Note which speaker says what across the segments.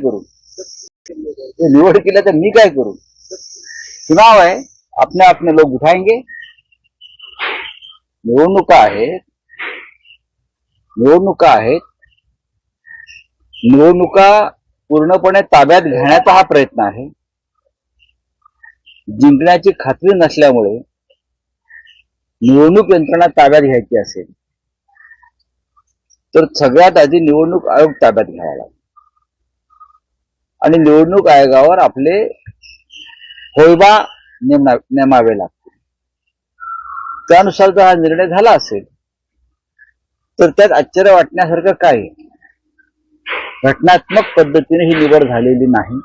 Speaker 1: करू? ते निवड केलं तर मी काय करू? चुनाव है, अपने अपने लोग उठाएंगे. निवडणुका आहेत. निवडणुका पूर्णपणे ताब्यात घेण्याचा हा प्रयत्न आहे. जिंकण्याची खात्री नसल्यामुळे निवडणूक यंत्रणा ताब्यात घ्यायची असेल तर सगळ्यात आधी निवडणूक आयोग ताब्यात घ्यायला आणि निवडणूक आयोगावर आपले होयबा नेमावे लागतील. त्यानुसार जर हा निर्णय झाला असेल तर त्यात आश्चर्य वाटण्यासारखं काय आहे? घटनात्मक पद्धतीने ही निवड झालेली नाही.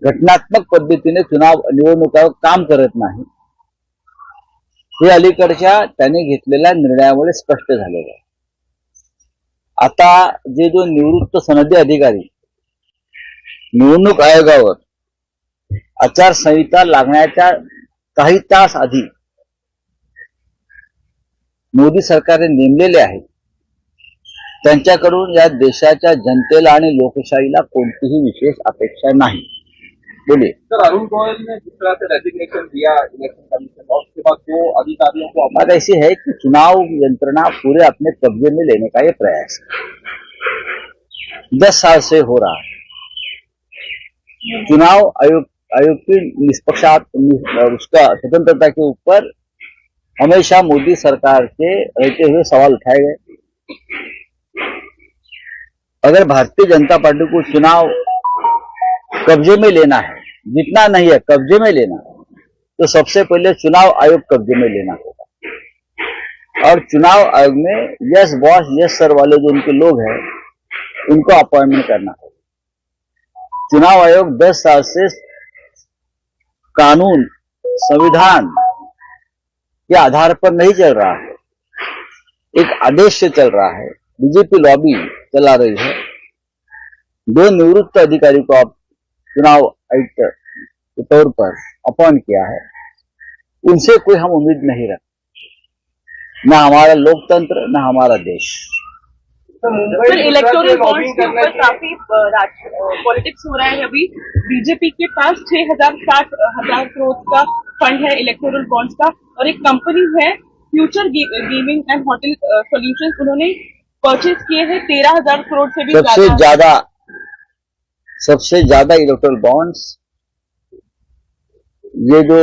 Speaker 1: घटनात्मक पद्धतीने निवडणूक आयोग काम करत नाही. हे अलीकडच्या त्याने घेतलेल्या निर्णयामुळे स्पष्ट झालेलं आहे. आता जो निवृत्त सनदी अधिकारी निवडणूक आयोगावर आचारसंहिता लागण्याच्या काही तास आधी मोदी सरकारने नेमलेले आहेत, त्यांच्याकडून या देशाच्या जनतेला आणि लोकशाहीला कोणतीही विशेष अपेक्षा नाही. बोलिए
Speaker 2: सर, अरुण गोयल ने जिस तरह से रेजिग्नेशन दिया इलेक्शन कमीशन और उसके बाद 2 अधिकारियों को
Speaker 1: बात ऐसी है कि चुनाव यंत्रणा पूरे अपने कब्जे में लेने का ये प्रयास है. 10 साल से हो रहा है. चुनाव आयोग की निष्पक्षता उसका स्वतंत्रता के ऊपर हमेशा मोदी सरकार के रहते हुए सवाल उठाए गए. अगर भारतीय जनता पार्टी को चुनाव कब्जे में लेना है, जितना नहीं है कब्जे में लेना, तो सबसे पहले चुनाव आयोग कब्जे में लेना होगा. और चुनाव आयोग में यस बॉस यस सर वाले जो उनके लोग हैं उनको अपॉइंटमेंट करना होगा. चुनाव आयोग 10 साल से कानून संविधान के आधार पर नहीं चल रहा है, एक आदेश से चल रहा है. बीजेपी लॉबी चला रही है. 2 निवृत्त अधिकारी को आप चुनाव आयुक्त के तौर पर अपॉइंट किया है. उनसे कोई हम उम्मीद नहीं रखते, न हमारा लोकतंत्र न हमारा देश.
Speaker 3: सर, इलेक्टोरल बॉन्ड्स के ऊपर काफी पॉलिटिक्स हो रहा है. अभी बीजेपी के पास 6,000 करोड़ का फंड है इलेक्टोरल बॉन्ड्स का, और एक कंपनी है future gaming and hotel solutions, उन्होंने परचेज किए हैं 13,000 करोड़ से भी
Speaker 1: सबसे ज्यादा इलेक्टोरल बॉन्ड्स ये जो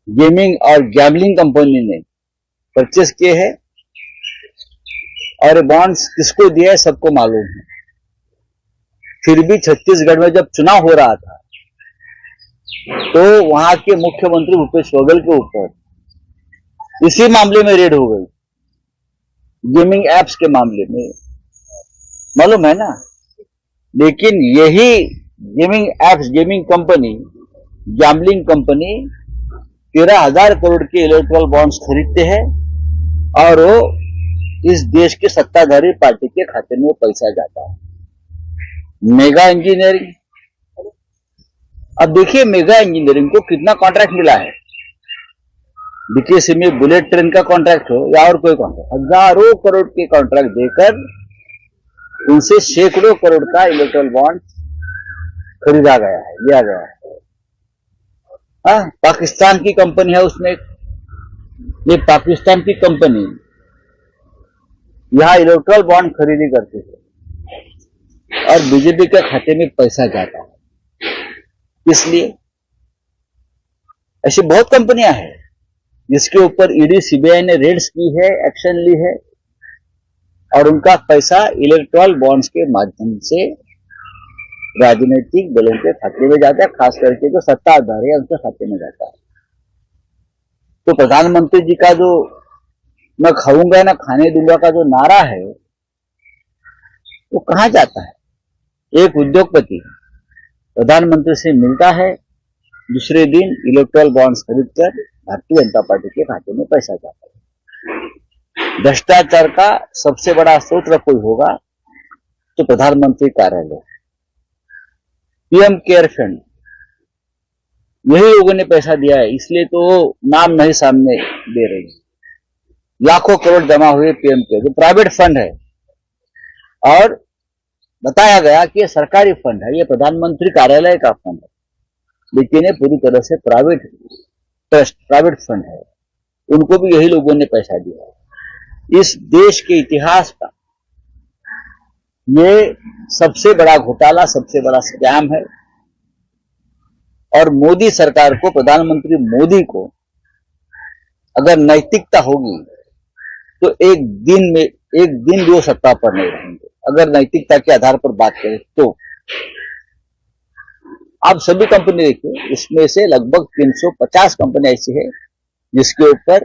Speaker 1: गेमिंग और गैम्बलिंग कंपनी ने परचेस किए हैं, और बॉन्ड्स किसको दिए है सबको मालूम है. फिर भी छत्तीसगढ़ में जब चुनाव हो रहा था तो वहां के मुख्यमंत्री भूपेश बघेल के ऊपर इसी मामले में रेड हो गई, गेमिंग एप्स के मामले में, मालूम है ना. लेकिन यही gaming apps, gaming company, gambling company 13,000 crore के इलेक्टोरल बॉन्ड्स खरीदते हैं और वो इस देश के सत्ताधारी पार्टी के खाते में पैसा जाता है. मेगा इंजीनियरिंग, अब देखिए मेगा इंजीनियरिंग को कितना कॉन्ट्रैक्ट मिला है. बीकेसी में बुलेट ट्रेन का कॉन्ट्रैक्ट हो या और कोई कॉन्ट्रैक्ट, हजारों करोड़ के कॉन्ट्रैक्ट देकर उनसे सैकड़ों करोड़ का इलेक्टोरल बॉन्ड खरीदा गया है, लिया गया है. पाकिस्तान की कंपनी है उसमें, ये पाकिस्तान की कंपनी यहां इलेक्टोरल बॉन्ड खरीदी करती है और बीजेपी के खाते में पैसा जाता है. इसलिए ऐसी बहुत कंपनियां हैं जिसके ऊपर ईडी सीबीआई ने रेड्स की है, एक्शन ली है, और उनका पैसा इलेक्टोरल बॉन्ड्स के माध्यम से राजनीतिक दलों के खाते में जाता है, खास करके जो सत्ताधारी है उनके खाते में जाता है. तो प्रधानमंत्री जी का जो न खाऊंगा न खाने दूंगा का जो नारा है वो कहां जाता है? एक उद्योगपति प्रधानमंत्री से मिलता है, दूसरे दिन इलेक्टोरल बॉन्ड्स खरीदकर भारतीय जनता पार्टी के खाते में पैसा जाता है. भ्रष्टाचार का सबसे बड़ा स्रोत कोई होगा तो प्रधानमंत्री कार्यालय, पीएम केयर फंड, यही लोगों ने पैसा दिया है, इसलिए तो नाम नहीं सामने दे रही. लाखों करोड़ जमा हुए पीएम केयर, जो प्राइवेट फंड है, और बताया गया कि ये सरकारी फंड है, ये प्रधानमंत्री कार्यालय का फंड है, लेकिन ये पूरी तरह से प्राइवेट ट्रस्ट, प्राइवेट फंड है। उनको भी यही लोगों ने पैसा दिया। इस देश के इतिहास का ये सबसे बड़ा घोटाला, सबसे बड़ा स्कैम है। और मोदी सरकार को, प्रधानमंत्री मोदी को अगर नैतिकता होगी तो एक दिन भी वो सत्ता पर नहीं रहेंगे। अगर नैतिकता के आधार पर बात करें तो आप सभी कंपनी देखिए, इसमें से लगभग 350 कंपनी ऐसी है जिसके ऊपर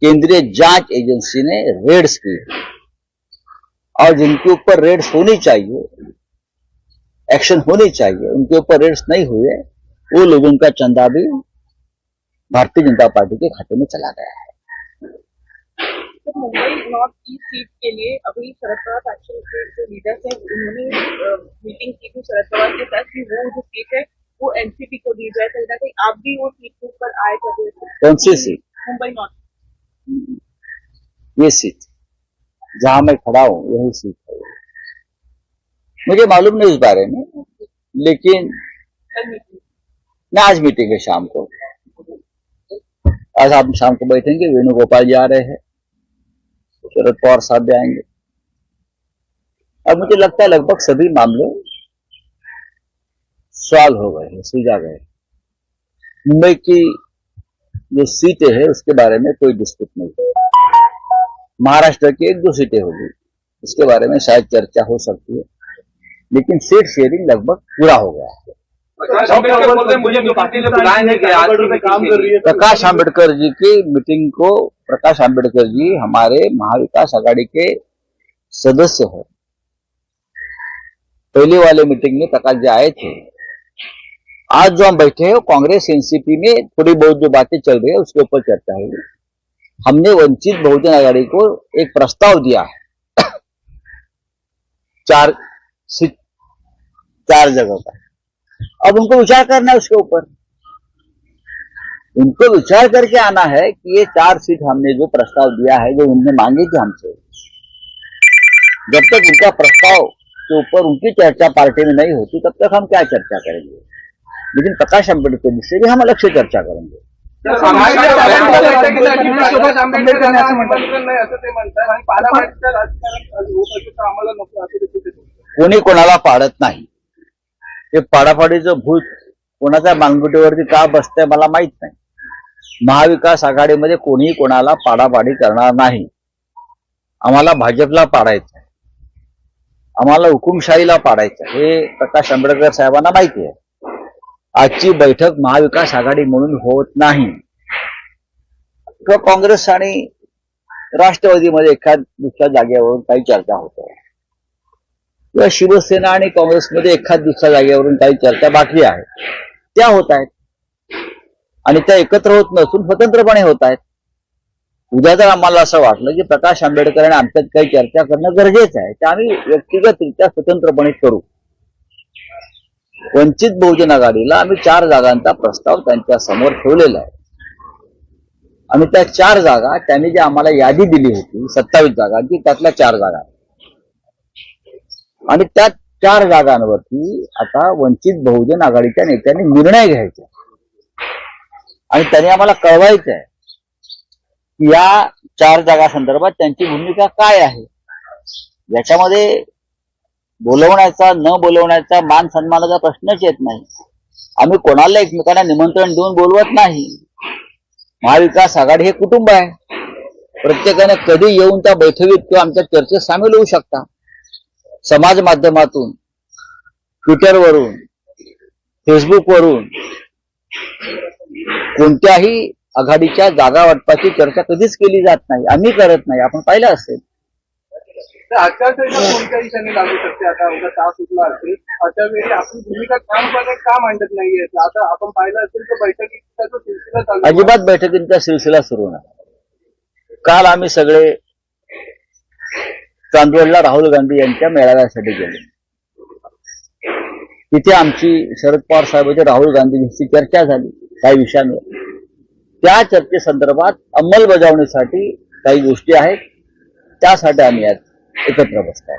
Speaker 1: केंद्रीय जांच एजेंसी ने रेड्स की, और जिनके ऊपर रेड्स होनी चाहिए, एक्शन होनी चाहिए, उनके ऊपर रेड्स नहीं हुए, वो लोगों का चंदा भी भारतीय जनता पार्टी के खाते में चला गया है।
Speaker 3: तो मुंबई नॉर्थ ईस्ट सीट के लिए अभी शरद पवार फैक्शन के जो लीडर्स हैं उन्होंने मीटिंग की थी शरद पवार के साथ कि वो जो सीट है वो एनसीपी को दी जाए। कहीं ना कहीं आप भी वो सीट के ऊपर आए थे।
Speaker 1: कौन सी सीट?
Speaker 3: मुंबई नॉर्थ।
Speaker 1: ये सीट जहां मैं खड़ा हूं यही सीट है। मुझे मालूम नहीं इस बारे में, लेकिन ना आज मीटिंग है शाम को। आज आप शाम को बैठेंगे, वेणुगोपाल जी आ रहे हैं, शरद पवार साहब भी आएंगे। अब मुझे लगता है लगभग सभी मामले सॉल्व हो गए हैं, सुलझा गए। मुंबई की जो सीटें है उसके बारे में कोई डिस्प्यूट नहीं है। महाराष्ट्र की 1-2 सीटें होगी, उसके बारे में शायद चर्चा हो सकती है, लेकिन सीट शेयरिंग लगभग पूरा हो गया है। प्रकाश आंबेडकर जी की मीटिंग को, प्रकाश आंबेडकर जी हमारे महाविकास आघाड़ी के सदस्य है। पहले वाले मीटिंग में प्रकाश जी आए थे। आज जो हम बैठे हैं वो कांग्रेस एनसीपी में थोड़ी बहुत जो बातें चल रही है उसके ऊपर चर्चा होगी। हमने वंचित बहुजन आघाड़ी को एक प्रस्ताव दिया है 4 जगह का। अब उनको विचार करना है उसके ऊपर, उनको विचार करके आना है कि ये 4 सीट हमने जो प्रस्ताव दिया है, जो उन्होंने मांगी थी हमसे, जब तक उनका प्रस्ताव के ऊपर उनकी चर्चा पार्टी में नहीं होती तब तक हम क्या चर्चा करेंगे। लेकिन प्रकाश आंबेडकर जी से भी हम अलग से चर्चा करेंगे। कोणी कोणाला पाडत नाही। हे पाडापाडीचं भूत कोणाच्या मानगुटीवरती का बसतंय मला माहित नाही। महाविकास आघाडीमध्ये कोणीही कोणाला पाडापाडी करणार नाही। आम्हाला भाजपला पाडायचं आहे, आम्हाला हुकुमशाहीला पाडायचं आहे, हे प्रकाश आंबेडकर साहेबांना माहिती आहे। आजची बैठक महाविकास आघाडी म्हणून होत नाही किंवा काँग्रेस आणि राष्ट्रवादीमध्ये एखाद दुसऱ्या जागेवरून काही चर्चा होते किंवा शिवसेना आणि काँग्रेसमध्ये एखाद दुसऱ्या जागेवरून काही चर्चा बाकी आहे, त्या होत आहेत आणि त्या एकत्र होत नसून स्वतंत्रपणे होत आहेत। उद्या जर आम्हाला असं वाटलं की प्रकाश आंबेडकर आणि आमच्यात काही चर्चा करणं गरजेचं आहे, तर आम्ही व्यक्तिगतरित्या स्वतंत्रपणे करू। वंचित बहुजन आघाडीला आम्ही 4 जागांचा प्रस्ताव त्यांच्या समोर ठेवलेला आहे आणि त्या 4 जागा त्यांनी जी आम्हाला यादी दिली होती 27 जागांची, त्यातल्या 4 जागा आणि त्या 4 जागांवरती आता वंचित बहुजन आघाडीच्या नेत्यांनी निर्णय घ्यायचा आणि त्यांनी आम्हाला कळवायचं आहे की या 4 जागा संदर्भात त्यांची भूमिका काय आहे। याच्यामध्ये बोलवण्याचा न बोलवण्याचा मान सन्मानाचा प्रश्नच येत नाही। आम्ही कोणाला एकमेकांना निमंत्रण देऊन बोलवत नाही। महाविकास आघाडी हे कुटुंब आहे, प्रत्येकाने कधी येऊन त्या बैठकीत किंवा आमच्या चर्चेत सामील होऊ शकता। समाज माध्यमातून, ट्विटरवरून, फेसबुकवरून कोणत्याही आघाडीच्या जागा वाटपाची चर्चा कधीच केली जात नाही, आम्ही करत नाही, आपण पाहिलं असेल।
Speaker 2: आचारसंहिता कोणत्या दिशेने लागू शकते? आता उद्या तास सुटला असेल, अशा वेळी आपली भूमिका ठामपणे का मांडत नाहीये? आता आपण पाहिलं असेल तर बैठकीचा जो सिलसिला चालू आहे,
Speaker 1: अजिबात बैठकींचा सिलसिला सुरू नाही। काल आम्ही सगळे चांदवडला राहुल गांधी यांच्या मेळाव्यासाठी गेलो। तिथे आमची शरद पवार साहेबांची राहुल गांधींची चर्चा झाली काही विषयांवर। त्या चर्चेसंदर्भात अंमलबजावणीसाठी काही गोष्टी आहेत, त्यासाठी आम्ही आज एकत्र बसतो।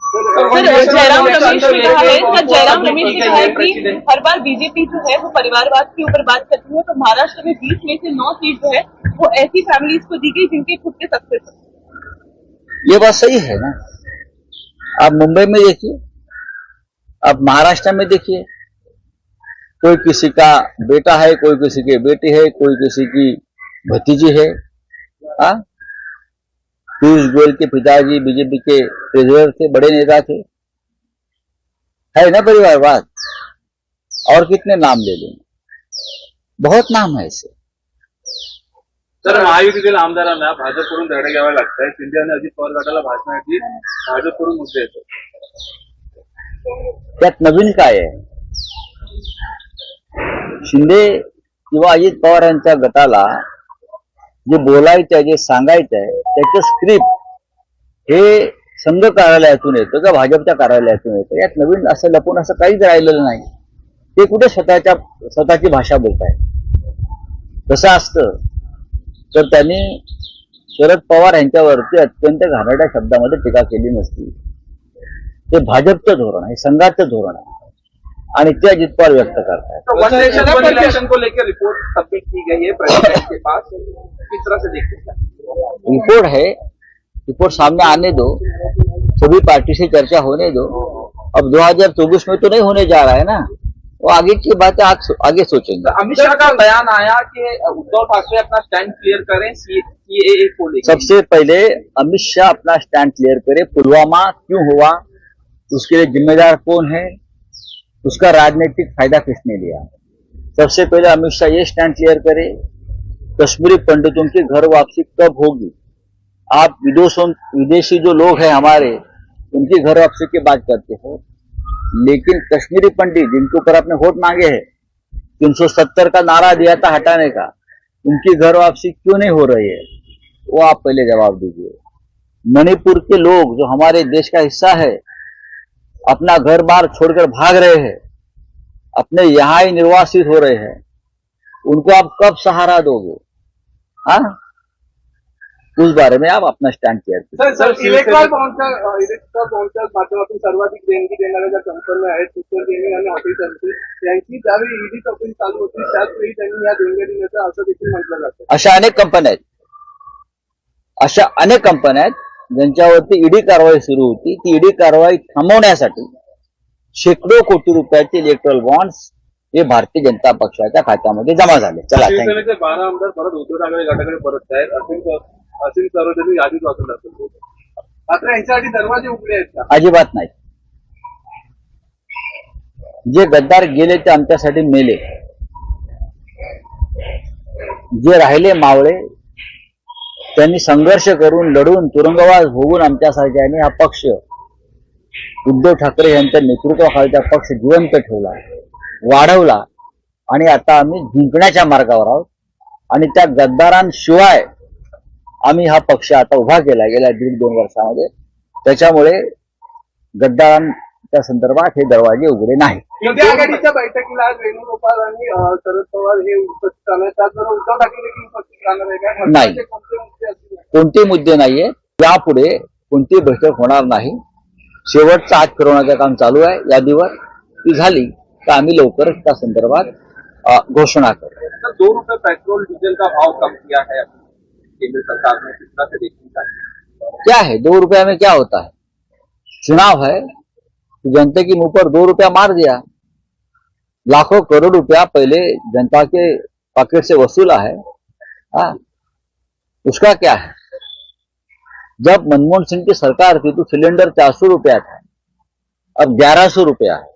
Speaker 3: सर जयराम रमेश ने कहा है कि हर बार बीजेपी जो है वो परिवारवाद के ऊपर बात करती है, तो महाराष्ट्र में 20 में से 9 सीट जो है वो ऐसी फैमिलीज को दी गई जिनके खुद के सक्सेस।
Speaker 1: ये बात सही है ना। आप मुंबई में देखिए, आप महाराष्ट्र में देखिए, कोई किसी का बेटा है, कोई किसी की बेटी है, कोई किसी की भतीजी है। पीयूष गोयल के पिताजी बीजेपी के ट्रेजरर थे, बड़े नेता थे। है ना परिवारवाद। और कितने नाम ले लेंगे, बहुत नाम है ऐसे।
Speaker 2: तर महायुतीतील आमदारांना भाजपकडून धडे घ्यावे लागत आहे. शिंदे आणि अजित पवार गटाला भाषणाची भाजपकडून मुद्दे येतात.
Speaker 1: त्यात नवीन काय आहे? शिंदे किंवा अजित पवार यांच्या गटाला जे बोलायचं आहे, जे सांगायचं आहे, त्याचं स्क्रिप्ट हे संघ कार्यालयातून येतं का भाजपच्या कार्यालयातून येतं? यात नवीन असं लपून असं काहीच राहिलेलं नाही. ते कुठे स्वतःची भाषा बोलताय? कसं असतं तर त्यांनी शरद पवार यांच्यावरती अत्यंत घाणेरड्या शब्दामध्ये टीका केली नसती. ते भाजपचं धोरण आहे, संघाचं धोरण आहे आणि ते अजित पवार व्यक्त करतायत.
Speaker 2: इलेक्शन को लेकर रिपोर्ट सबमिट की गई है प्रेसिडेंट के पास, किस तरह से देखते हैं?
Speaker 1: रिपोर्ट है, रिपोर्ट सामने आने दो, सभी पार्टी से चर्चा होने दो. अब 2024 में तो नहीं होने जा रहा है ना, वो आगे की बातें आगे सोचेंगे.
Speaker 2: अमित शाह का बयान आया कि उद्धव ठाकरे अपना स्टैंड क्लियर करें सीएए को लेकर.
Speaker 1: सबसे पहले अमित शाह अपना स्टैंड क्लियर करे. पुलवामा क्यों हुआ, उसके लिए जिम्मेदार कौन है, उसका राजनीतिक फायदा किसने लिया? सबसे पहले अमित शाह ये स्टैंड क्लियर करे, कश्मीरी पंडितों की घर वापसी कब होगी? आप विदेशी जो लोग हैं हमारे, उनकी घर वापसी की बात करते हो, लेकिन कश्मीरी पंडित जिनके ऊपर आपने वोट मांगे हैं, 370 का नारा दिया था हटाने का, उनकी घर वापसी क्यों नहीं हो रही है? वो आप पहले जवाब दीजिए. मणिपुर के लोग जो हमारे देश का हिस्सा है, अपना घर बार छोड़कर भाग रहे हैं, अपने यहां ही निर्वासित हो रहे हैं, उनको आप कब सहारा दोगे? हाँ, उस बारे में आप अपना स्टैंड क्लियर कीजिए.
Speaker 2: सर इलेक्ट्रॉल बॉन्डच्या माध्यमातून सर्वाधिक देणगी देणाऱ्या ज्या कंपन्या आहेत, सुपर गेमिंग आणि हॉटेल सर्व्हिस, यांची ज्यावेळी ईडी चौकशी चालू होती त्याचवेळी त्यांनी या देणग्या दिल्याचं असं देखील म्हटलं जातं.
Speaker 1: अशा अनेक कंपन्या आहेत ज्यांच्यावरती ईडी कारवाई सुरू होती. ती ईडी कारवाई थांबवण्यासाठी शेकडो कोटी रुपयाचे इलेक्ट्रॉल बॉन्ड्स हे भारतीय जनता पक्षाच्या खात्यामध्ये जमा झाले. चला,
Speaker 2: शिवसेनेचे 12 आमदार परत उद्धव ठाकरे गटाकडे परत आहेत. असीम सरोदे यादीत वाचून जातो. मात्र यांच्यासाठी दरवाजे उघडे आहेत का?
Speaker 1: अजिबात नाही. जे गद्दार गेले ते आमच्यासाठी मेले, जे राहिले मावळे त्यांनी संघर्ष करून लढून तुरुंगवास भोगून आमच्यासारख्याने हा पक्ष, उद्धव ठाकरे यांच्या नेतृत्वाखालचा पक्ष जिवंत ठेवला, वाढवला आणि आता आम्ही जिंकण्याच्या मार्गावर आहोत. आणि त्या गद्दारांशिवाय आम्ही हा पक्ष आता उभा केला गेल्या 1.5-2 वर्षामध्ये. त्याच्यामुळे गद्दारांच्या संदर्भात हे दरवाजे उघडे नाही.
Speaker 2: युती आघाडीच्या बैठकीला आज वेणुगोपाल आणि शरद पवार हे उपस्थित राहणार, त्याचबरोबर उद्धव ठाकरे देखील उपस्थित राहणार आहे का?
Speaker 1: नाही, कोणते मुद्दे नाहीये. यापुढे कोणती बैठक होणार नाही. शेवटचं आत फिरवण्याचं काम चालू आहे. यादीवर ती झाली तर आम्ही लवकरच त्या संदर्भात घोषणा करू.
Speaker 2: 2 रुपये पेट्रोल डीजल का भाव कम किया है केंद्र सरकार ने, किस तरह से देखनी चाहिए?
Speaker 1: क्या है 2 रुपया में क्या होता है? चुनाव है तो जनता की मुंह पर 2 रुपया मार दिया. लाखों करोड़ रुपया पहले जनता के पॉकेट से वसूला है. उसका क्या है? जब मनमोहन सिंह की सरकार थी तो सिलेंडर 400 रुपया था, अब 1100 रुपया है.